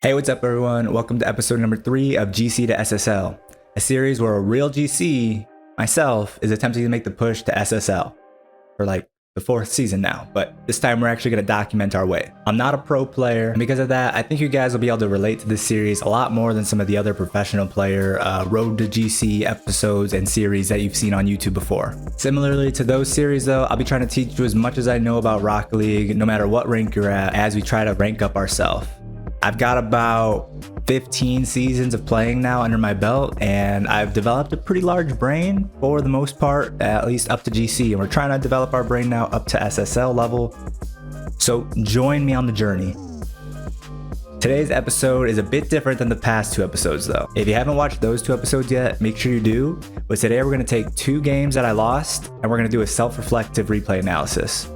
Hey, what's up everyone? Welcome to episode number 3 of GC to SSL, a series where a real GC, myself, is attempting to make the push to SSL for like the 4th season now, but this time we're actually going to document our way. I'm not a pro player, and because of that, I think you guys will be able to relate to this series a lot more than some of the other professional player Road to GC episodes and series that you've seen on YouTube before. Similarly to those series though, I'll be trying to teach you as much as I know about Rocket League, no matter what rank you're at, as we try to rank up ourselves. I've got about 15 seasons of playing now under my belt, and I've developed a pretty large brain for the most part, at least up to GC, and we're trying to develop our brain now up to SSL level. So join me on the journey. Today's episode is a bit different than the past 2 episodes though. If you haven't watched those 2 episodes yet, make sure you do. But today we're going to take 2 games that I lost, and we're going to do a self-reflective replay analysis.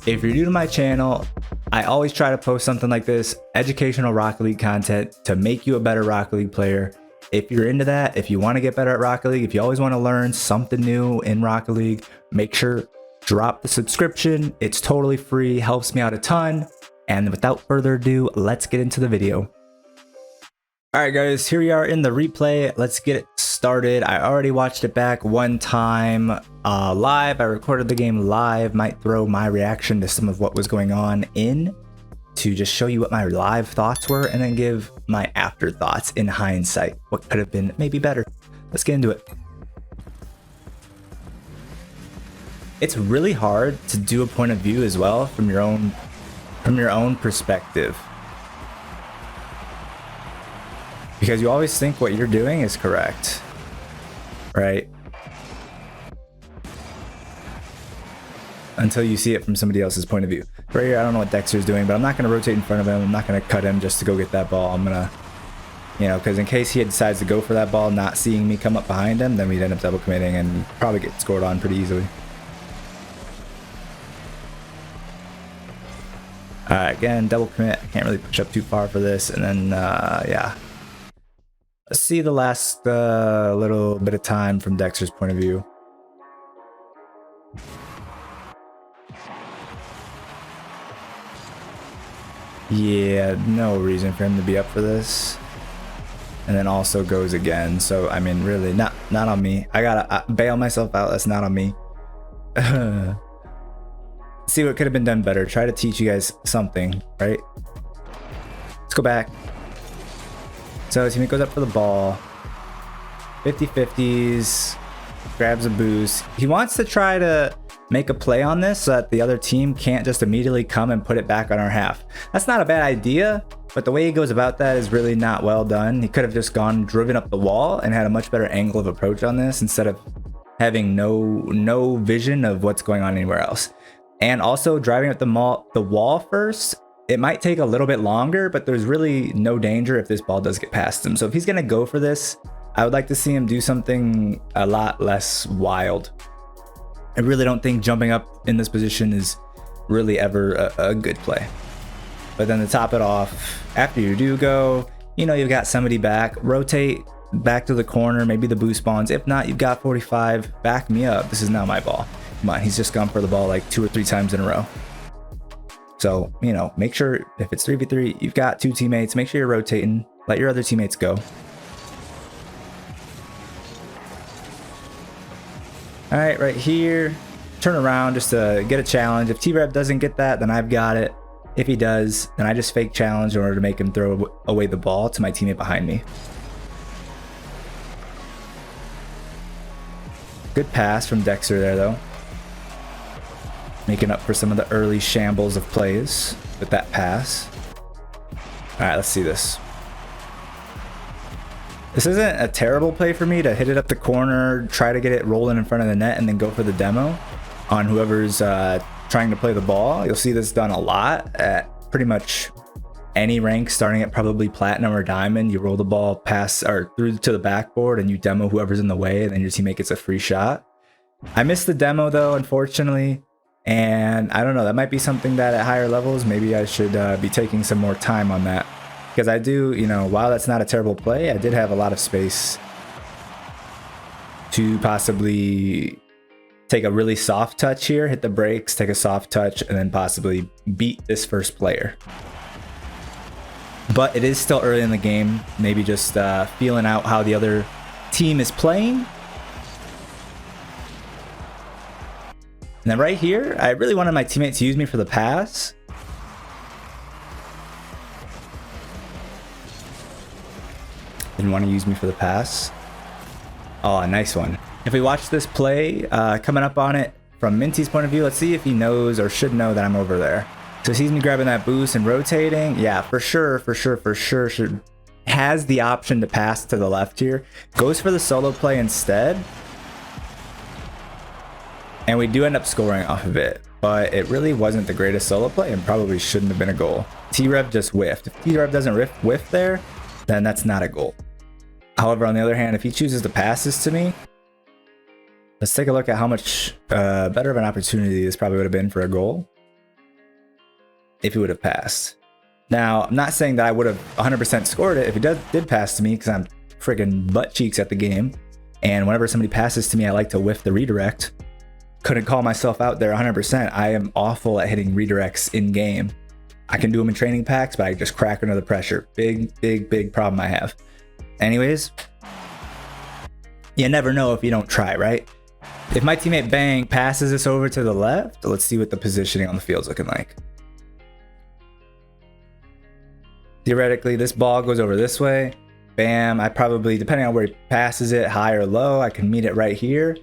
If you're new to my channel, I always try to post something like this, educational Rocket League content to make you a better Rocket League player. If you're into that, if you want to get better at Rocket League, if you always want to learn something new in Rocket League, make sure drop the subscription. It's totally free, helps me out a ton. And without further ado, let's get into the video. All right, guys, here we are in the replay. Let's get it started. I already watched it back one time live. I recorded the game live. Might throw my reaction to some of what was going on in to just show you what my live thoughts were, and then give my afterthoughts in hindsight. What could have been maybe better. Let's get into it. It's really hard to do a point of view as well from your own perspective, because you always think what you're doing is correct, right? Until you see it from somebody else's point of view. Right here, I don't know what Dexter's doing, but I'm not going to rotate in front of him. I'm not going to cut him just to go get that ball. I'm going to, because in case he decides to go for that ball, not seeing me come up behind him, then we'd end up double committing and probably get scored on pretty easily. Again, double commit. I can't really push up too far for this. And then, yeah. Let's see the last little bit of time from Dexter's point of view. Yeah, no reason for him to be up for this. And then also goes again. So, I mean, really, not on me. I gotta bail myself out. That's not on me. See what could have been done better. Try to teach you guys something, right? Let's go back. So his teammate goes up for the ball. 50-50s. Grabs a boost. He wants to try to make a play on this so that the other team can't just immediately come and put it back on our half. That's not a bad idea, but the way he goes about that is really not well done. He could have just driven up the wall and had a much better angle of approach on this, instead of having no vision of what's going on anywhere else. And also driving up the wall first, it might take a little bit longer, but there's really no danger if this ball does get past him. So if he's going to go for this, I would like to see him do something a lot less wild. I really don't think jumping up in this position is really ever a good play. But then to top it off, after you do go, you've got somebody back, rotate back to the corner, maybe the boost spawns. If not, you've got 45, back me up. This is now my ball. Come on, he's just gone for the ball like 2 or 3 times in a row. So, make sure if it's 3v3, you've got 2 teammates, make sure you're rotating, let your other teammates go. All right, right here, turn around just to get a challenge. If T-Rev doesn't get that, then I've got it. If he does, then I just fake challenge in order to make him throw away the ball to my teammate behind me. Good pass from Dexter there, though. Making up for some of the early shambles of plays with that pass. All right, let's see this. This isn't a terrible play for me to hit it up the corner, try to get it rolling in front of the net, and then go for the demo on whoever's trying to play the ball. You'll see this done a lot at pretty much any rank, starting at probably platinum or diamond. You roll the ball past or through to the backboard, and you demo whoever's in the way, and then your teammate gets a free shot. I missed the demo though, unfortunately. And I don't know, that might be something that at higher levels, maybe I should be taking some more time on that. Because I do, while that's not a terrible play, I did have a lot of space to possibly take a really soft touch here, hit the brakes, take a soft touch, and then possibly beat this first player. but it is still early in the game. Maybe just feeling out how the other team is playing. And then right here, I really wanted my teammate to use me for the pass. Didn't want to use me for the pass. Oh, nice one. If we watch this play, coming up on it from Minty's point of view, let's see if he knows or should know that I'm over there. So he sees me grabbing that boost and rotating. Yeah, for sure. Has the option to pass to the left here. Goes for the solo play instead. And we do end up scoring off of it. But it really wasn't the greatest solo play and probably shouldn't have been a goal. T-Rev just whiffed. If T-Rev doesn't whiff there, then that's not a goal. However, on the other hand, if he chooses to pass this to me, let's take a look at how much better of an opportunity this probably would have been for a goal if he would have passed. Now, I'm not saying that I would have 100% scored it if he did pass to me, because I'm friggin' butt cheeks at the game. And whenever somebody passes to me, I like to whiff the redirect. Couldn't call myself out there 100%. I am awful at hitting redirects in game. I can do them in training packs, but I just crack under the pressure. Big problem I have. Anyways, you never know if you don't try, right? If my teammate Bang passes this over to the left, let's see what the positioning on the field's looking like. Theoretically, this ball goes over this way. Bam, I probably, depending on where he passes it, high or low, I can meet it right here.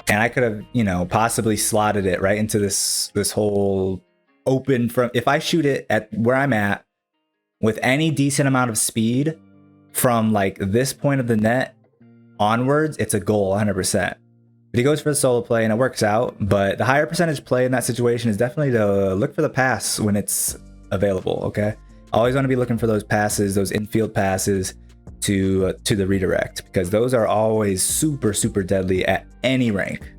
And I could have, you know, possibly slotted it right into this whole open from, if I shoot it at where I'm at with any decent amount of speed from like this point of the net onwards, it's a goal 100%. But he goes for the solo play and it works out. But the higher percentage play in that situation is definitely to look for the pass when it's available, okay? Always want to be looking for those passes, those infield passes to the redirect, because those are always super deadly at any rank.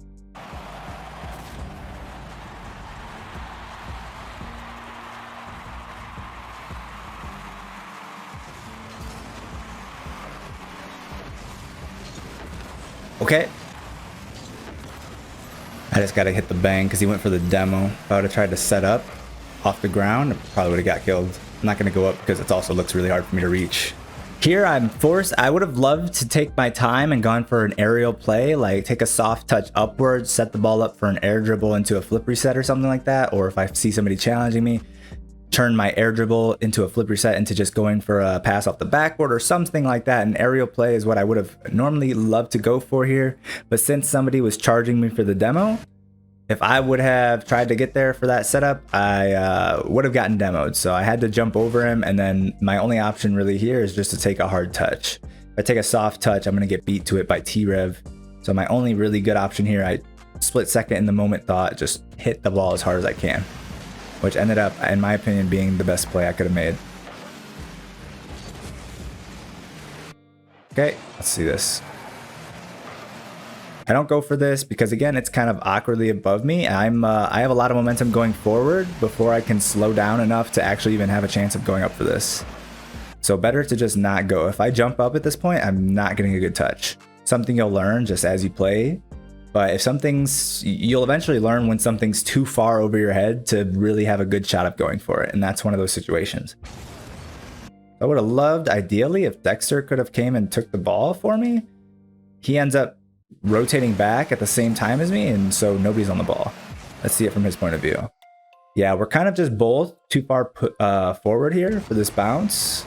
Okay. I just gotta hit the Bang because he went for the demo. If I would have tried to set up off the ground, I probably would have got killed. I'm not gonna go up because it also looks really hard for me to reach. Here I'm forced. I would have loved to take my time and gone for an aerial play, like take a soft touch upwards, set the ball up for an air dribble into a flip reset or something like that. Or if I see somebody challenging me, turn my air dribble into a flip reset into just going for a pass off the backboard or something like that. An aerial play is what I would have normally loved to go for here. But since somebody was charging me for the demo, if I would have tried to get there for that setup, I would have gotten demoed. So I had to jump over him. And then my only option really here is just to take a hard touch. If I take a soft touch, I'm going to get beat to it by T-Rev. So my only really good option here, I split second in the moment thought, just hit the ball as hard as I can, which ended up, in my opinion, being the best play I could have made. Okay, let's see this. I don't go for this because, again, it's kind of awkwardly above me. I have a lot of momentum going forward before I can slow down enough to actually even have a chance of going up for this. So better to just not go. If I jump up at this point, I'm not getting a good touch. Something you'll learn just as you play. But if you'll eventually learn when something's too far over your head to really have a good shot of going for it. And that's one of those situations. I would have loved, ideally, if Dexter could have came and took the ball for me. He ends up rotating back at the same time as me, and so nobody's on the ball. Let's see it from his point of view. Yeah, we're kind of just both too far forward here for this bounce.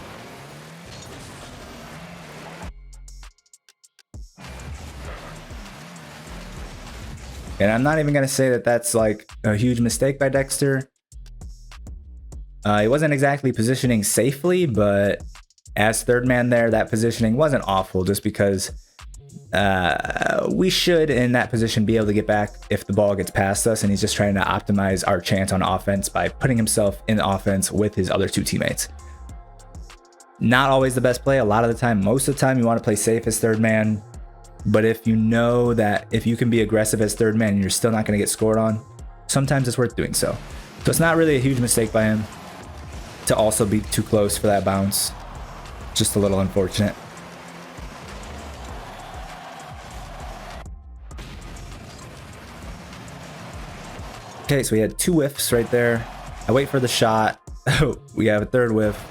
And I'm not even going to say that that's like a huge mistake by Dexter. He wasn't exactly positioning safely, but as third man there, that positioning wasn't awful, just because we should, in that position, be able to get back if the ball gets past us, and he's just trying to optimize our chance on offense by putting himself in offense with his other two teammates. Not always the best play. A lot of the time, most of the time, you want to play safe as third man. But if you know that if you can be aggressive as third man, you're still not going to get scored on, sometimes it's worth doing so. So it's not really a huge mistake by him to also be too close for that bounce. Just a little unfortunate. Okay, so we had two whiffs right there. I wait for the shot. We have a third whiff.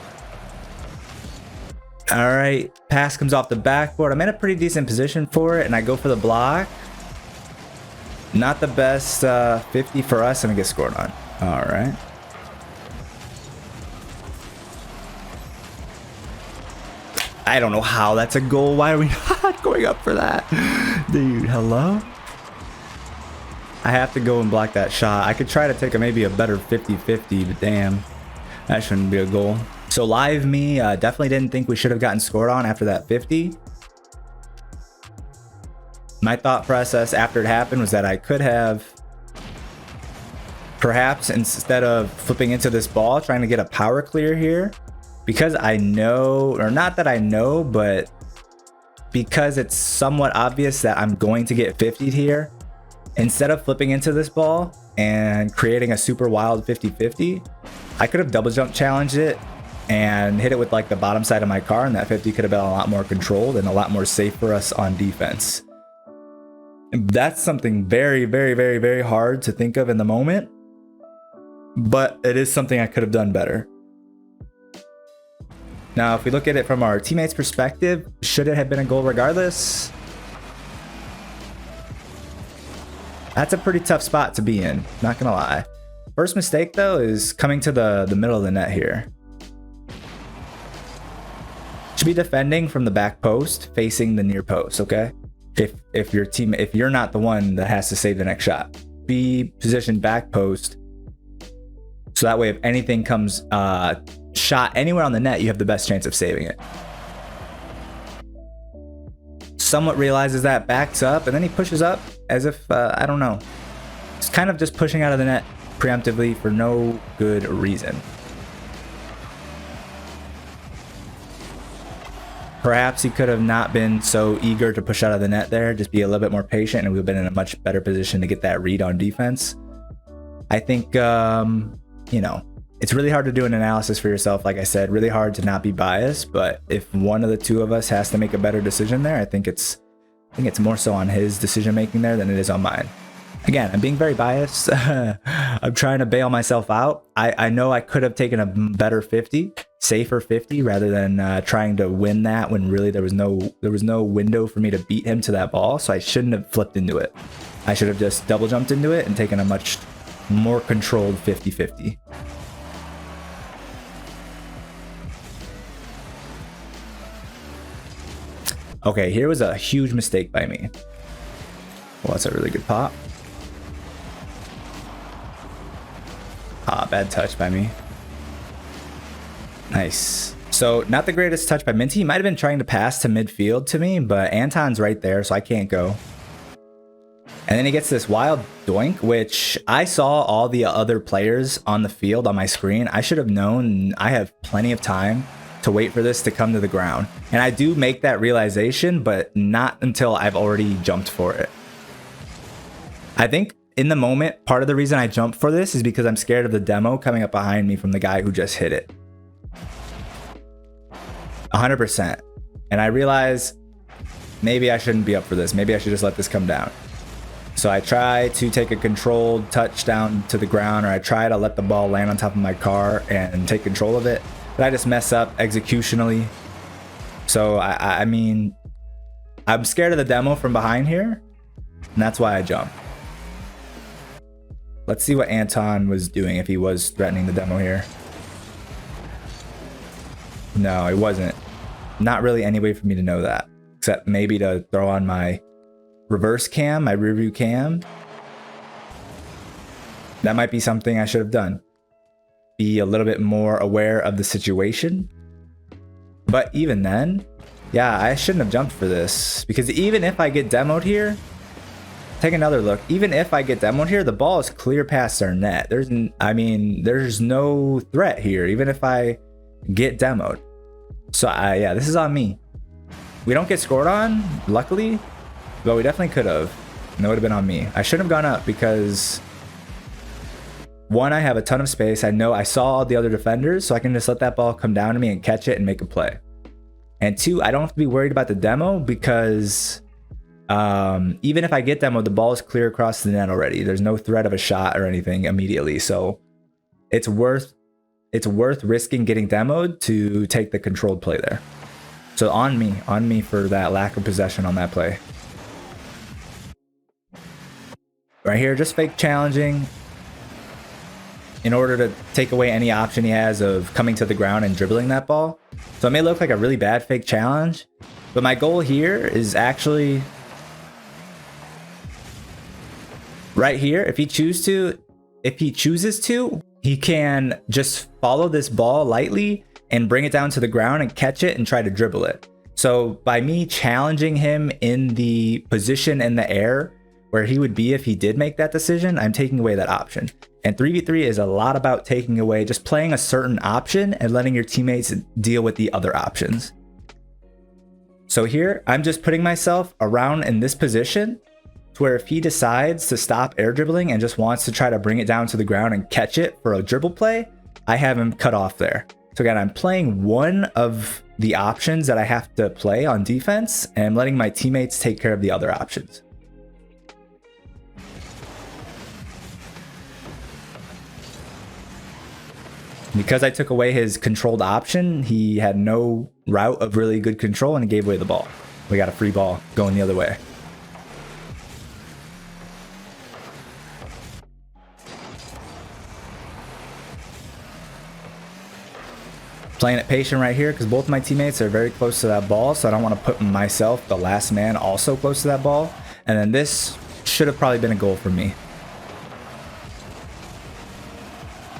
All right, pass comes off the backboard. I'm in a pretty decent position for it, and I go for the block. Not the best 50 for us, and we get scored on. All right. I don't know how that's a goal. Why are we not going up for that? Dude, hello? I have to go and block that shot. I could try to take maybe a better 50-50, but damn, that shouldn't be a goal. So live me, definitely didn't think we should have gotten scored on after that 50. My thought process after it happened was that I could have, perhaps instead of flipping into this ball, trying to get a power clear here, because I know, or not that I know, but because it's somewhat obvious that I'm going to get 50'd here, instead of flipping into this ball and creating a super wild 50-50, I could have double jump challenged it and hit it with like the bottom side of my car, and that 50 could have been a lot more controlled and a lot more safe for us on defense. And that's something very, very, very, very hard to think of in the moment, but it is something I could have done better. Now, if we look at it from our teammates' perspective, should it have been a goal regardless? That's a pretty tough spot to be in, not gonna lie. First mistake though is coming to the middle of the net here. Should be defending from the back post, facing the near post, okay? If you're not the one that has to save the next shot, be positioned back post, so that way if anything comes shot anywhere on the net, you have the best chance of saving it. Somewhat realizes that, backs up, and then he pushes up as if, I don't know. It's kind of just pushing out of the net preemptively for no good reason. Perhaps he could have not been so eager to push out of the net there, just be a little bit more patient, and we've been in a much better position to get that read on defense. I think, you know, it's really hard to do an analysis for yourself. Like I said, really hard to not be biased, but if one of the two of us has to make a better decision there, I think it's more so on his decision making there than it is on mine. Again, I'm being very biased. I'm trying to bail myself out. I know I could have taken a better 50, safer 50, rather than trying to win that when really there was no window for me to beat him to that ball. So I shouldn't have flipped into it. I should have just double jumped into it and taken a much more controlled 50-50. Okay, here was a huge mistake by me. Well, that's a really good pop. Ah, bad touch by me. Nice. So, not the greatest touch by Minty. He might have been trying to pass to midfield to me, but Anton's right there, so I can't go. And then he gets this wild doink, which I saw all the other players on the field on my screen. I should have known. I have plenty of time to wait for this to come to the ground. And I do make that realization, but not until I've already jumped for it. I think in the moment, part of the reason I jumped for this is because I'm scared of the demo coming up behind me from the guy who just hit it. 100%. And I realize maybe I shouldn't be up for this. Maybe I should just let this come down. So I try to take a controlled touchdown to the ground, or I try to let the ball land on top of my car and take control of it. But I just mess up executionally. So I mean, I'm scared of the demo from behind here, and that's why I jump. Let's see what Anton was doing, if he was threatening the demo here. No, it wasn't. Not really any way for me to know that, except maybe to throw on my reverse cam, my rear view cam. That might be something I should have done. Be a little bit more aware of the situation. But even then, yeah, I shouldn't have jumped for this, because even if I get demoed here, take another look. Even if I get demoed here, the ball is clear past our net. There's no threat here, even if I get demoed. So yeah, this is on me. We don't get scored on, luckily, but we definitely could have. And that would have been on me. I shouldn't have gone up because, one, I have a ton of space. I know I saw all the other defenders, so I can just let that ball come down to me and catch it and make a play. And two, I don't have to be worried about the demo because even if I get demoed, the ball is clear across the net already. There's no threat of a shot or anything immediately. So it's worth risking getting demoed to take the controlled play there. So on me for that lack of possession on that play. Right here, just fake challenging in order to take away any option he has of coming to the ground and dribbling that ball. So it may look like a really bad fake challenge, but my goal here is actually right here. If he chooses to, he can just follow this ball lightly and bring it down to the ground and catch it and try to dribble it. So by me challenging him in the position in the air where he would be if he did make that decision, I'm taking away that option. And 3v3 is a lot about taking away, just playing a certain option and letting your teammates deal with the other options. So here, I'm just putting myself around in this position to where if he decides to stop air dribbling and just wants to try to bring it down to the ground and catch it for a dribble play, I have him cut off there. So again, I'm playing one of the options that I have to play on defense and I'm letting my teammates take care of the other options. Because I took away his controlled option, he had no route of really good control and he gave away the ball. We got a free ball going the other way. Playing it patient right here because both my teammates are very close to that ball, so I don't want to put myself, the last man, also close to that ball. And then this should have probably been a goal for me.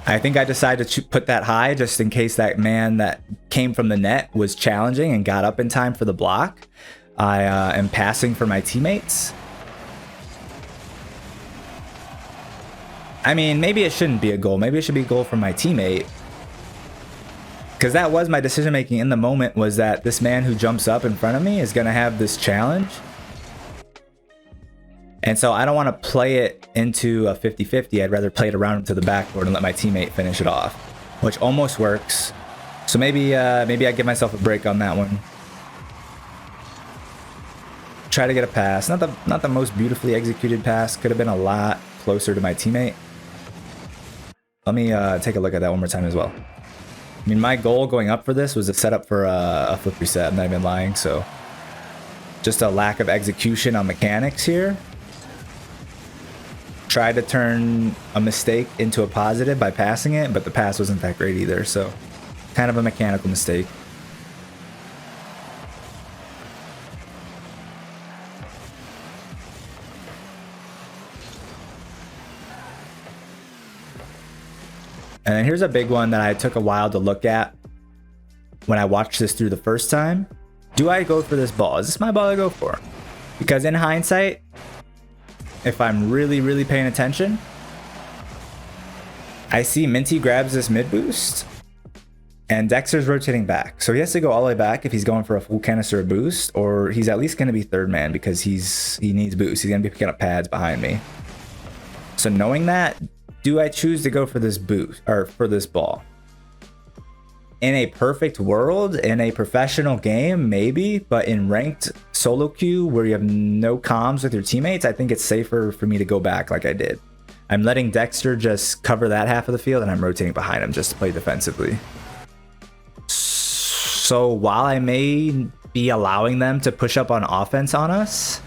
I think I decided to put that high just in case that man that came from the net was challenging and got up in time for the block. I am passing for my teammates. I mean, maybe it shouldn't be a goal. Maybe it should be a goal for my teammate. Because that was my decision making in the moment, was that this man who jumps up in front of me is going to have this challenge. And so I don't want to play it into a 50-50. I'd rather play it around to the backboard and let my teammate finish it off, which almost works. So maybe I give myself a break on that one. Try to get a pass. Not the most beautifully executed pass. Could have been a lot closer to my teammate. Let me take a look at that one more time as well. I mean, my goal going up for this was to set up for a flip reset. I'm not even lying. So just a lack of execution on mechanics here. Tried to turn a mistake into a positive by passing it, but the pass wasn't that great either. So kind of a mechanical mistake. And then here's a big one that I took a while to look at when I watched this through the first time. Do I go for this ball? Is this my ball to go for? Because in hindsight, if I'm really paying attention, I see Minty grabs this mid boost and Dexter's rotating back. So he has to go all the way back if he's going for a full canister boost, or he's at least going to be third man because he needs boost. He's going to be picking up pads behind me. So knowing that, do I choose to go for this boost or for this ball? In a perfect world, in a professional game, maybe, but in ranked solo queue where you have no comms with your teammates, I think it's safer for me to go back like I did. I'm letting Dexter just cover that half of the field and I'm rotating behind him just to play defensively. So while I may be allowing them to push up on offense on us,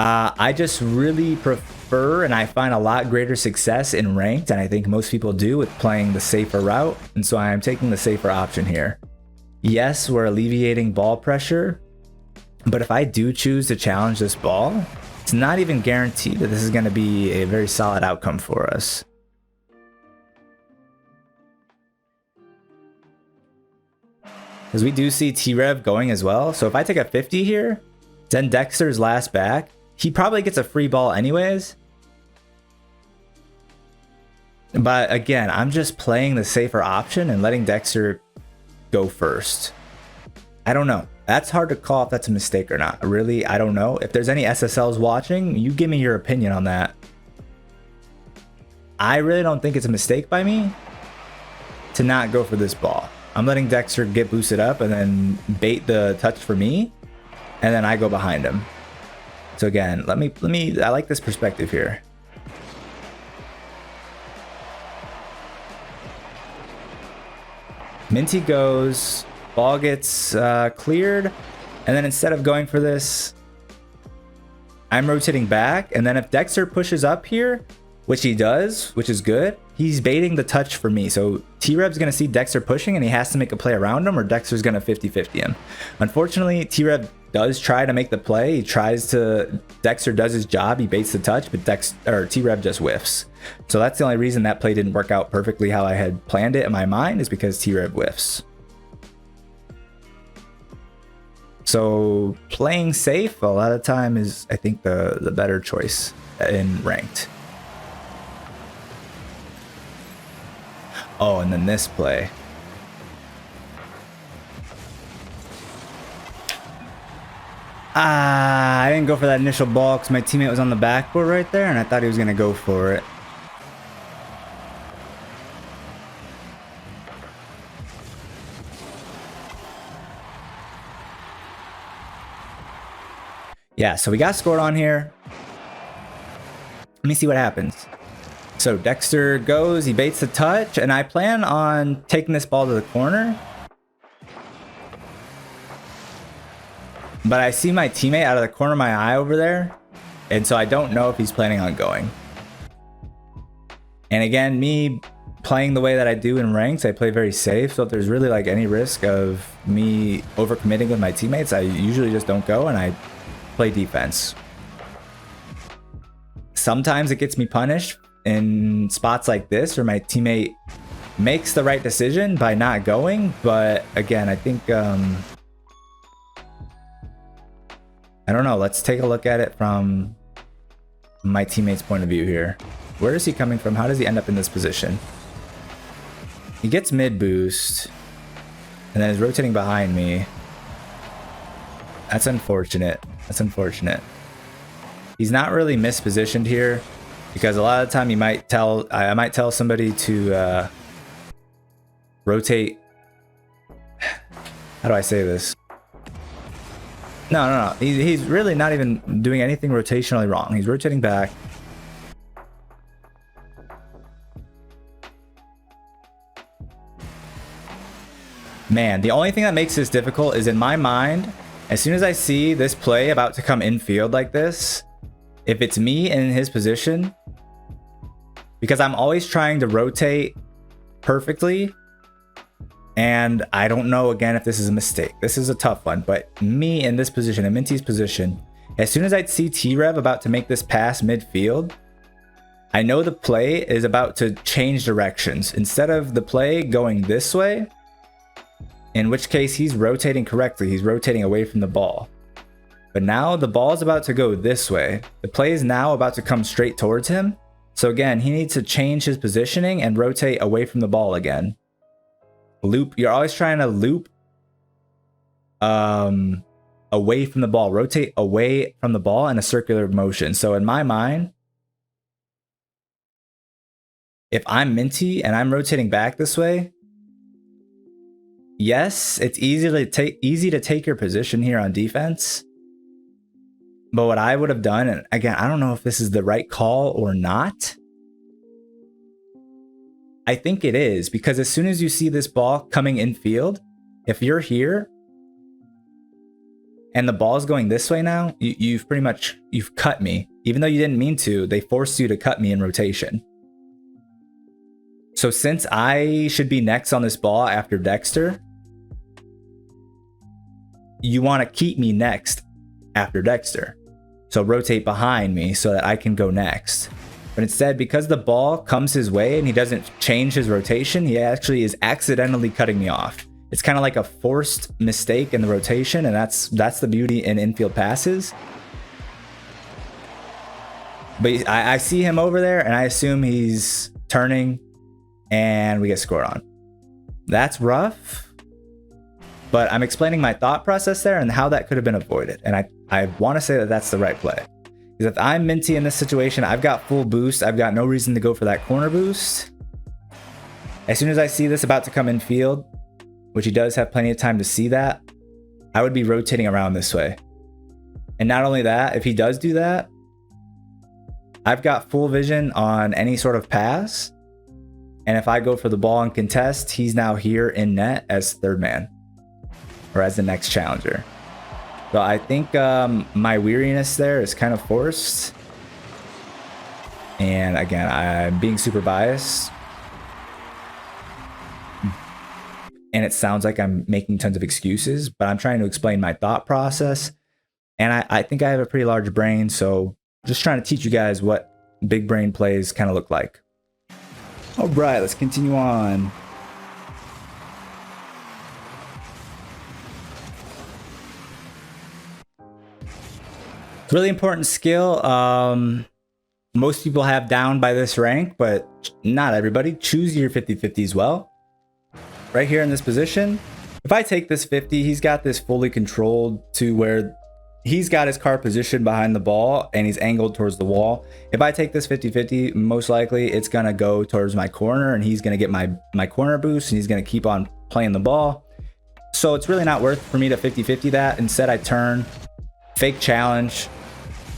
I just really prefer, and I find a lot greater success in ranked, and I think most people do, with playing the safer route. And so I am taking the safer option here. Yes, we're alleviating ball pressure, but if I do choose to challenge this ball, it's not even guaranteed that this is going to be a very solid outcome for us. Because we do see T-Rev going as well. So if I take a 50 here, then Dexter's last back, he probably gets a free ball anyways. But again, I'm just playing the safer option and letting Dexter go first. I don't know. That's hard to call if that's a mistake or not. Really, I don't know. If there's any SSLs watching, you give me your opinion on that. I really don't think it's a mistake by me to not go for this ball. I'm letting Dexter get boosted up and then bait the touch for me, and then I go behind him. So again, I like this perspective here. Minty goes, ball gets cleared, and then instead of going for this, I'm rotating back, and then if Dexter pushes up here, which he does, which is good, he's baiting the touch for me. So T-Rev's going to see Dexter pushing, and he has to make a play around him, or Dexter's going to 50-50 him. Unfortunately, T-Rev does try to make the play. He tries to, Dexter does his job, he baits the touch, but T-Rev just whiffs. So that's the only reason that play didn't work out perfectly how I had planned it in my mind, is because T-Rev whiffs. So playing safe a lot of time is, I think, the better choice in ranked. Oh, and then this play. I didn't go for that initial ball because my teammate was on the backboard right there, and I thought he was going to go for it. Yeah, so we got scored on here. Let me see what happens. So Dexter goes, he baits the touch, and I plan on taking this ball to the corner. But I see my teammate out of the corner of my eye over there, and so I don't know if he's planning on going. And again, me playing the way that I do in ranks, I play very safe. So if there's really like any risk of me overcommitting with my teammates, I usually just don't go and I play defense. Sometimes it gets me punished in spots like this where my teammate makes the right decision by not going, but again, I think I don't know, let's take a look at it from my teammate's point of view here. Where is he coming from? How does he end up in this position? He gets mid boost and then is rotating behind me. That's unfortunate. That's unfortunate. He's not really mispositioned here, because a lot of the time I might tell somebody to rotate. How do I say this? No. He's really not even doing anything rotationally wrong. He's rotating back. Man, the only thing that makes this difficult is in my mind, as soon as I see this play about to come infield like this, if it's me in his position, because I'm always trying to rotate perfectly, and I don't know again if this is a mistake. This is a tough one, but me in this position, in Minty's position, as soon as I'd see T-Rev about to make this pass midfield, I know the play is about to change directions. Instead of the play going this way, in which case he's rotating correctly, he's rotating away from the ball. But now the ball is about to go this way. The play is now about to come straight towards him. So again, he needs to change his positioning and rotate away from the ball again. Loop, you're always trying to loop away from the ball, rotate away from the ball in a circular motion. So in my mind, if I'm Minty and I'm rotating back this way, yes, it's easy to take your position here on defense. But what I would have done, and again, I don't know if this is the right call or not. I think it is, because as soon as you see this ball coming infield, if you're here and the ball's going this way now, you've cut me. Even though you didn't mean to, they forced you to cut me in rotation. So since I should be next on this ball after Dexter, you want to keep me next after Dexter. So rotate behind me so that I can go next. But instead, because the ball comes his way and he doesn't change his rotation, he actually is accidentally cutting me off. It's kind of like a forced mistake in the rotation, and that's the beauty in infield passes. But I see him over there, and I assume he's turning, and we get scored on. That's rough. But I'm explaining my thought process there and how that could have been avoided. And I want to say that that's the right play. Because if I'm Minty in this situation, I've got full boost. I've got no reason to go for that corner boost. As soon as I see this about to come in field, which he does have plenty of time to see that, I would be rotating around this way. And not only that, if he does do that, I've got full vision on any sort of pass. And if I go for the ball and contest, he's now here in net as third man or as the next challenger. So I think my weariness there is kind of forced. And again, I'm being super biased. And it sounds like I'm making tons of excuses, but I'm trying to explain my thought process. And I think I have a pretty large brain, so just trying to teach you guys what big brain plays kind of look like. All right, let's continue on. It's a really important skill. Most people have down by this rank, but not everybody. Choose your 50-50s well. Right here in this position, if I take this 50, he's got this fully controlled to where he's got his car positioned behind the ball and he's angled towards the wall. If I take this 50-50, most likely it's going to go towards my corner and he's going to get my corner boost and he's going to keep on playing the ball. So it's really not worth for me to 50-50 that. Instead, I turn, fake challenge,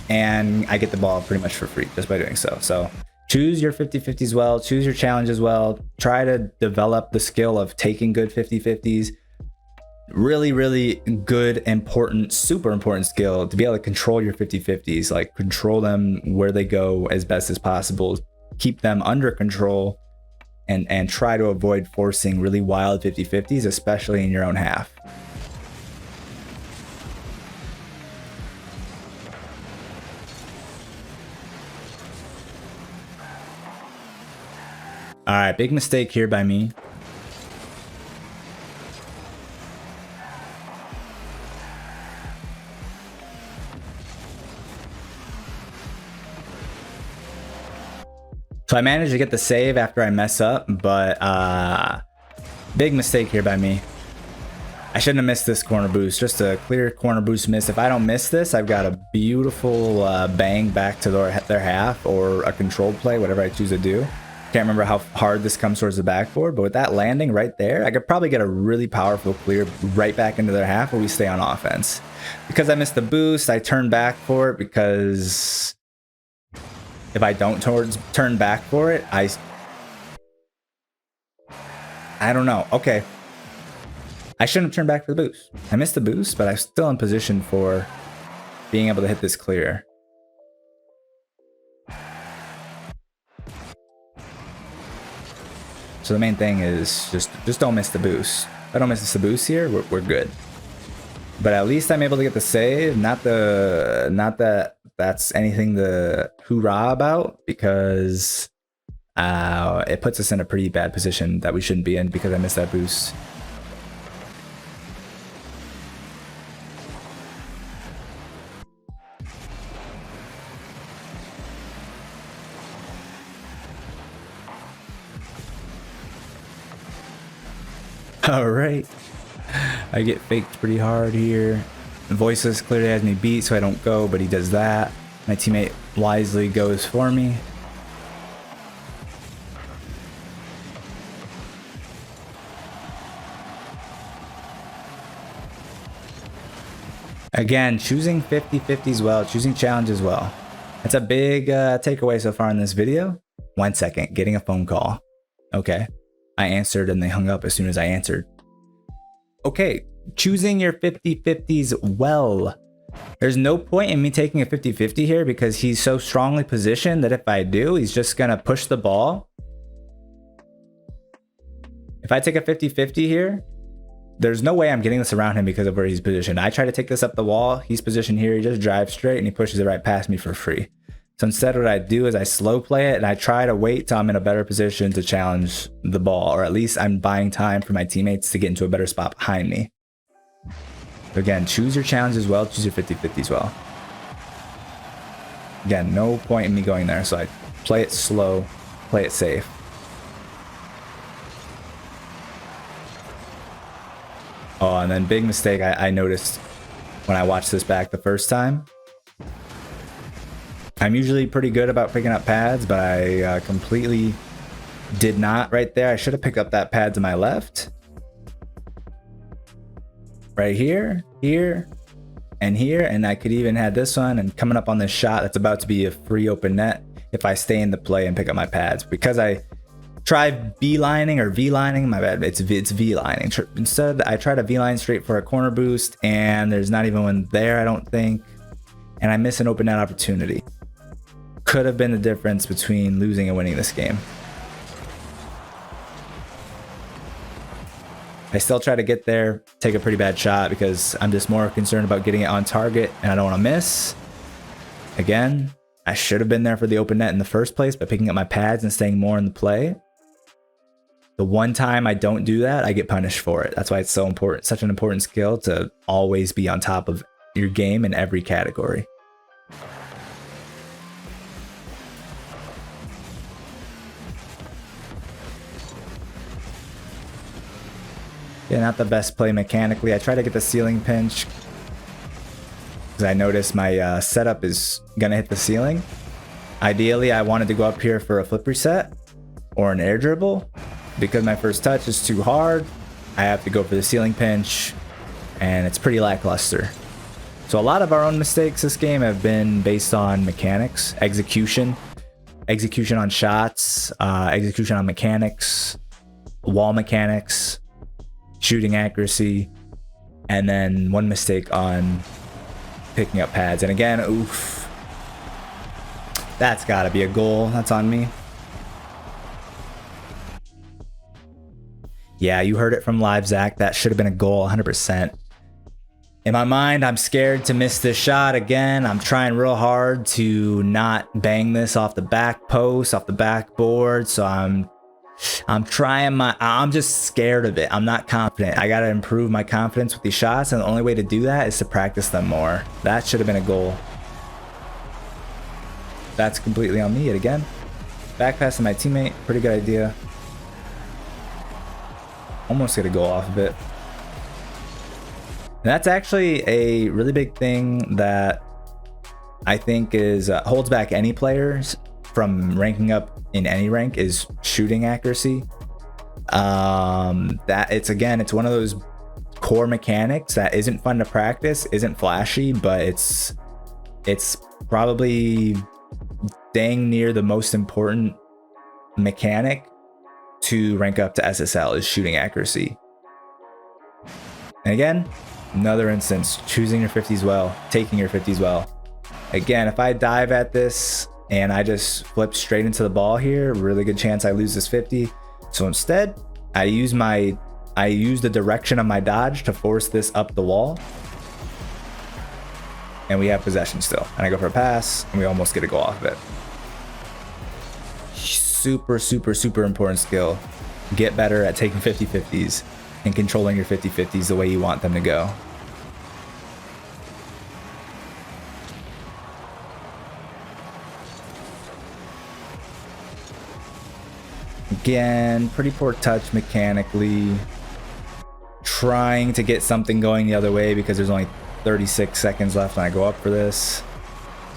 and I get the ball pretty much for free just by doing so. So choose your 50-50s well, choose your challenge as well. Try to develop the skill of taking good 50-50s. Really, really good, important, super important skill to be able to control your 50-50s, like control them where they go as best as possible, keep them under control, and try to avoid forcing really wild 50-50s, especially in your own half. All right, big mistake here by me. So I managed to get the save after I mess up, but big mistake here by me. I shouldn't have missed this corner boost. Just a clear corner boost miss. If I don't miss this, I've got a beautiful bang back to their half or a controlled play, whatever I choose to do. Can't remember how hard this comes towards the backboard, but with that landing right there, I could probably get a really powerful clear right back into their half where we stay on offense. Because I missed the boost, I turned back for it because if I don't turn back for it, I don't know. Okay. I shouldn't have turned back for the boost. I missed the boost, but I'm still in position for being able to hit this clear. So the main thing is just don't miss the boost. If I don't miss the boost here, we're good. But at least I'm able to get the save. Not that that's anything to hoorah about, because it puts us in a pretty bad position that we shouldn't be in because I missed that boost. All right. I get faked pretty hard here. Voiceless clearly has me beat, so I don't go, but he does that. My teammate wisely goes for me. Again, choosing 50-50s well, choosing challenges well. That's a big takeaway so far in this video. 1 second, getting a phone call. Okay. I answered and they hung up as soon as I answered. Okay, choosing your 50-50s well. There's no point in me taking a 50-50 here because he's so strongly positioned that if I do, he's just gonna push the ball. If I take a 50-50 here, there's no way I'm getting this around him because of where he's positioned. I try to take this up the wall, he's positioned here, he just drives straight and he pushes it right past me for free. So instead what I do is I slow play it and I try to wait till I'm in a better position to challenge the ball, or at least I'm buying time for my teammates to get into a better spot behind me. So again, choose your challenges well, choose your 50-50s well. Again, no point in me going there, so I play it slow, play it safe. Oh, and then big mistake I noticed when I watched this back the first time. I'm usually pretty good about picking up pads, but I completely did not right there. I should have picked up that pad to my left. Right here, here, and here. And I could even have this one and coming up on this shot that's about to be a free open net if I stay in the play and pick up my pads. Because I try B-lining or V-lining, my bad, it's V-lining. Instead, I try to V-line straight for a corner boost, and there's not even one there, I don't think. And I miss an open net opportunity. Could have been the difference between losing and winning this game. I still try to get there, take a pretty bad shot because I'm just more concerned about getting it on target and I don't want to miss. Again, I should have been there for the open net in the first place by picking up my pads and staying more in the play. The one time I don't do that, I get punished for it. That's why it's so important, such an important skill to always be on top of your game in every category. Yeah, not the best play mechanically. I try to get the ceiling pinch because I noticed my setup is gonna hit the ceiling. Ideally, I wanted to go up here for a flip reset or an air dribble. Because my first touch is too hard, I have to go for the ceiling pinch, and it's pretty lackluster. So a lot of our own mistakes this game have been based on mechanics, execution on shots, execution on mechanics, wall mechanics, shooting accuracy, and then one mistake on picking up pads. And again, oof, that's gotta be a goal. That's on me. Yeah, you heard it from live, Zach. That should have been a goal, 100%. In my mind, I'm scared to miss this shot again. I'm trying real hard to not bang this off the back post, off the backboard. So I'm just scared of it. I'm not confident. I got to improve my confidence with these shots. And the only way to do that is to practice them more. That should have been a goal. That's completely on me yet again. Back pass to my teammate. Pretty good idea. Almost get a goal off of it. And that's actually a really big thing that I think is holds back any players from ranking up in any rank is shooting accuracy. That it's one of those core mechanics that isn't fun to practice, isn't flashy, but it's probably dang near the most important mechanic to rank up to SSL is shooting accuracy. And again, another instance, choosing your 50s well, taking your 50s well. Again, if I dive at this and I just flip straight into the ball here, really good chance I lose this 50. So instead, I use the direction of my dodge to force this up the wall. And we have possession still. And I go for a pass, and we almost get a goal off of it. Super, super, super important skill. Get better at taking 50-50s and controlling your 50-50s the way you want them to go. Again, pretty poor touch mechanically. Trying to get something going the other way because there's only 36 seconds left when I go up for this.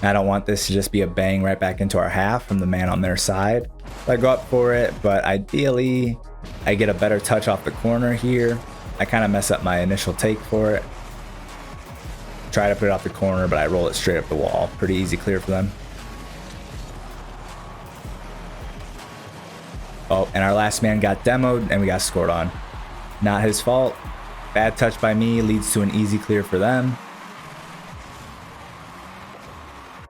I don't want this to just be a bang right back into our half from the man on their side. So I go up for it, but ideally I get a better touch off the corner here. I kind of mess up my initial take for it. Try to put it off the corner, but I roll it straight up the wall. Pretty easy clear for them. Oh, and our last man got demoed and we got scored on. Not his fault. Bad touch by me leads to an easy clear for them.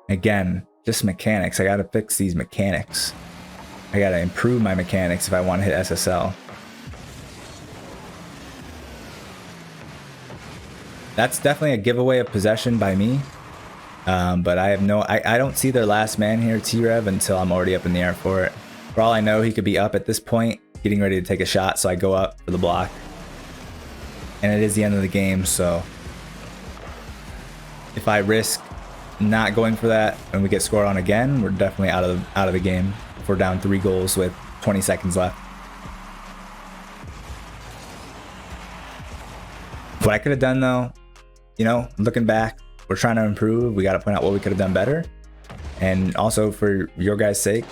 Again, just mechanics. I gotta fix these mechanics. I gotta improve my mechanics if I want to hit SSL. That's definitely a giveaway of possession by me. But I don't see their last man here, T-Rev, until I'm already up in the air for it. For all I know, he could be up at this point, getting ready to take a shot, so I go up for the block. And it is the end of the game, so if I risk not going for that and we get scored on again, we're definitely out of the game. If we're down 3 goals with 20 seconds left. What I could have done though, you know, looking back, we're trying to improve. We got to point out what we could have done better. And also for your guys' sake,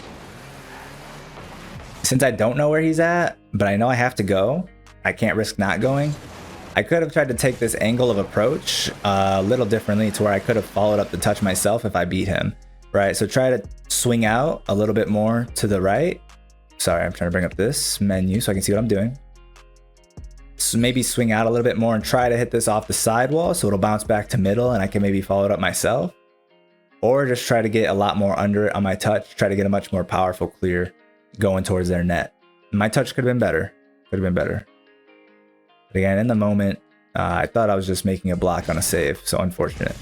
since I don't know where he's at, but I know I have to go, I can't risk not going. I could have tried to take this angle of approach a little differently to where I could have followed up the touch myself if I beat him, right? So try to swing out a little bit more to the right Sorry, I'm trying to bring up this menu so I can see what I'm doing. So maybe swing out a little bit more and try to hit this off the sidewall so it'll bounce back to middle and I can maybe follow it up myself. Or just try to get a lot more under it on my touch, try to get a much more powerful clear going towards their net. My touch could have been better. Could have been better. But again, in the moment, I thought I was just making a block on a save, so unfortunate.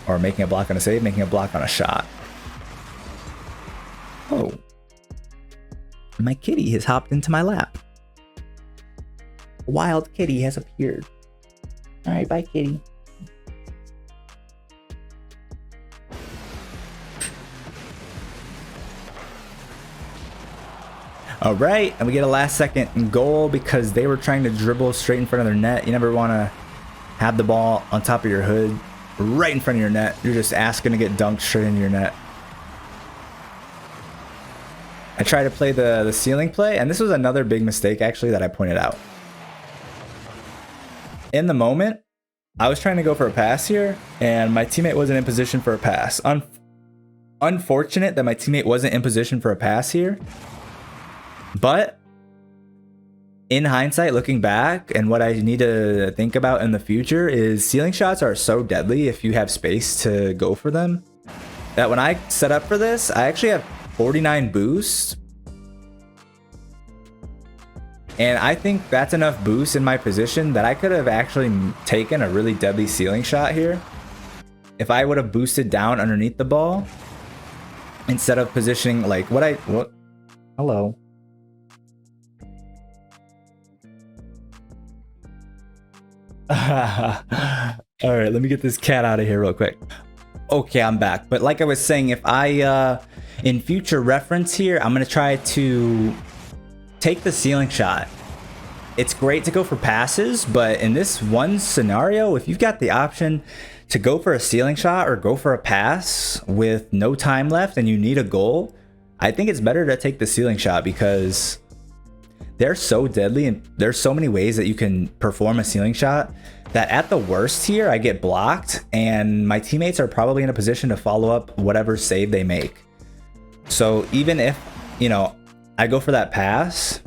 Or making a block on a save, making a block on a shot. Oh. My kitty has hopped into my lap. A wild kitty has appeared. Alright, bye kitty. All right, and we get a last second goal because they were trying to dribble straight in front of their net. You never want to have the ball on top of your hood right in front of your net. You're just asking to get dunked straight into your net. I tried to play the ceiling play, and this was another big mistake actually that I pointed out. In the moment, I was trying to go for a pass here, and my teammate wasn't in position for a pass. Unfortunate that my teammate wasn't in position for a pass here. But in hindsight, looking back, and what I need to think about in the future is ceiling shots are so deadly if you have space to go for them, that when I set up for this, I actually have 49 boost. And I think that's enough boost in my position that I could have actually taken a really deadly ceiling shot here if I would have boosted down underneath the ball instead of positioning like hello. All right, let me get this cat out of here real quick. Okay, I'm back. But like I was saying, if I in future reference here, I'm gonna try to take the ceiling shot. It's great to go for passes, but in this one scenario, if you've got the option to go for a ceiling shot or go for a pass with no time left and you need a goal, I think it's better to take the ceiling shot because they're so deadly and there's so many ways that you can perform a ceiling shot that at the worst here, I get blocked and my teammates are probably in a position to follow up whatever save they make. So even if, you know, I go for that pass,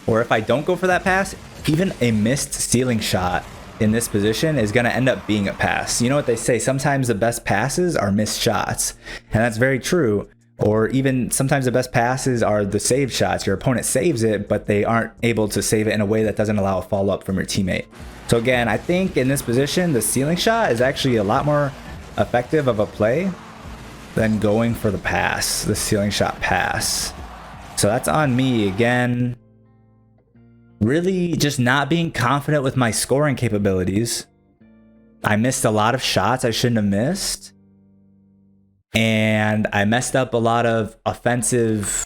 or if I don't go for that pass, even a missed ceiling shot in this position is going to end up being a pass. You know what they say, sometimes the best passes are missed shots, and that's very true. Or even sometimes the best passes are the saved shots. Your opponent saves it, but they aren't able to save it in a way that doesn't allow a follow-up from your teammate. So again, I think in this position, the ceiling shot is actually a lot more effective of a play than going for the pass, the ceiling shot pass. So that's on me again. Really just not being confident with my scoring capabilities. I missed a lot of shots I shouldn't have missed. And I messed up a lot of offensive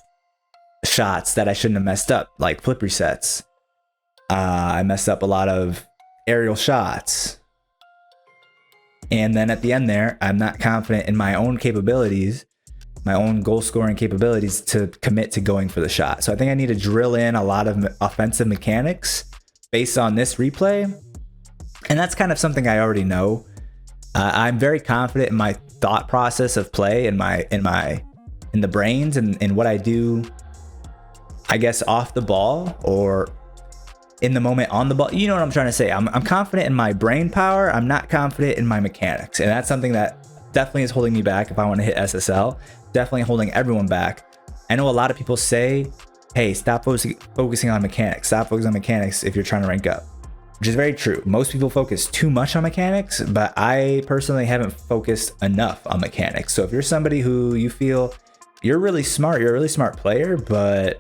shots that I shouldn't have messed up, like flip resets. I messed up a lot of aerial shots. And then at the end there, I'm not confident in my own capabilities, my own goal scoring capabilities to commit to going for the shot. So I think I need to drill in a lot of offensive mechanics based on this replay. And that's kind of something I already know. I'm very confident in my thought process of play and in the brains and in what I do, I guess, off the ball or in the moment on the ball. You know what I'm trying to say? I'm confident in my brain power. I'm not confident in my mechanics. And that's something that definitely is holding me back if I want to hit SSL. Definitely holding everyone back. I know a lot of people say, hey, stop focusing on mechanics. Stop focusing on mechanics if you're trying to rank up. Which is very true. Most people focus too much on mechanics, but I personally haven't focused enough on mechanics. So if you're somebody who you feel you're really smart, you're a really smart player, but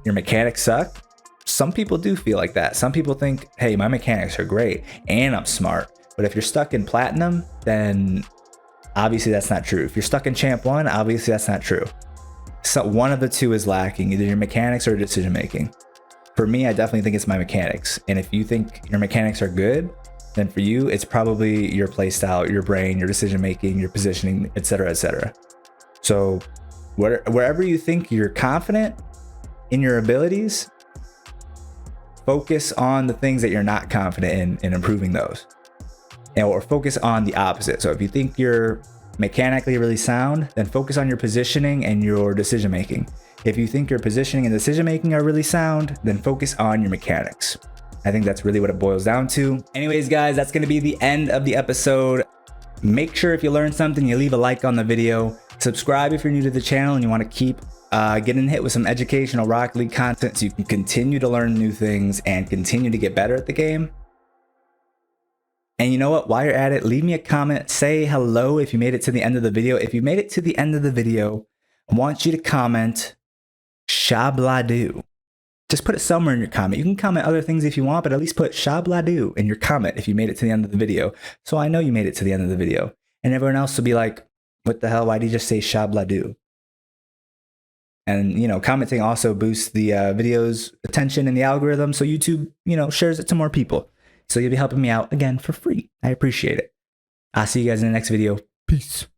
your mechanics suck, some people do feel like that. Some people think, hey, my mechanics are great and I'm smart. But if you're stuck in platinum, then obviously that's not true. If you're stuck in champ 1, obviously that's not true. So one of the two is lacking, either your mechanics or decision making. For me, I definitely think it's my mechanics. And if you think your mechanics are good, then for you, it's probably your play style, your brain, your decision making, your positioning, etc., etc. So wherever you think you're confident in your abilities, focus on the things that you're not confident in and improving those. Or focus on the opposite. So if you think your mechanically really sound, then focus on your positioning and your decision making. If you think your positioning and decision making are really sound, then focus on your mechanics. I think that's really what it boils down to. Anyways, guys, that's going to be the end of the episode. Make sure if you learned something, you leave a like on the video. Subscribe if you're new to the channel and you want to keep getting hit with some educational Rocket League content so you can continue to learn new things and continue to get better at the game. And you know what? While you're at it, leave me a comment. Say hello if you made it to the end of the video. If you made it to the end of the video, I want you to comment Shabladu. Just put it somewhere in your comment. You can comment other things if you want, but at least put Shabladu in your comment if you made it to the end of the video. So I know you made it to the end of the video. And everyone else will be like, what the hell? Why did you just say Shabladu? And, you know, commenting also boosts the video's attention in the algorithm. So YouTube, you know, shares it to more people. So you'll be helping me out again for free. I appreciate it. I'll see you guys in the next video. Peace.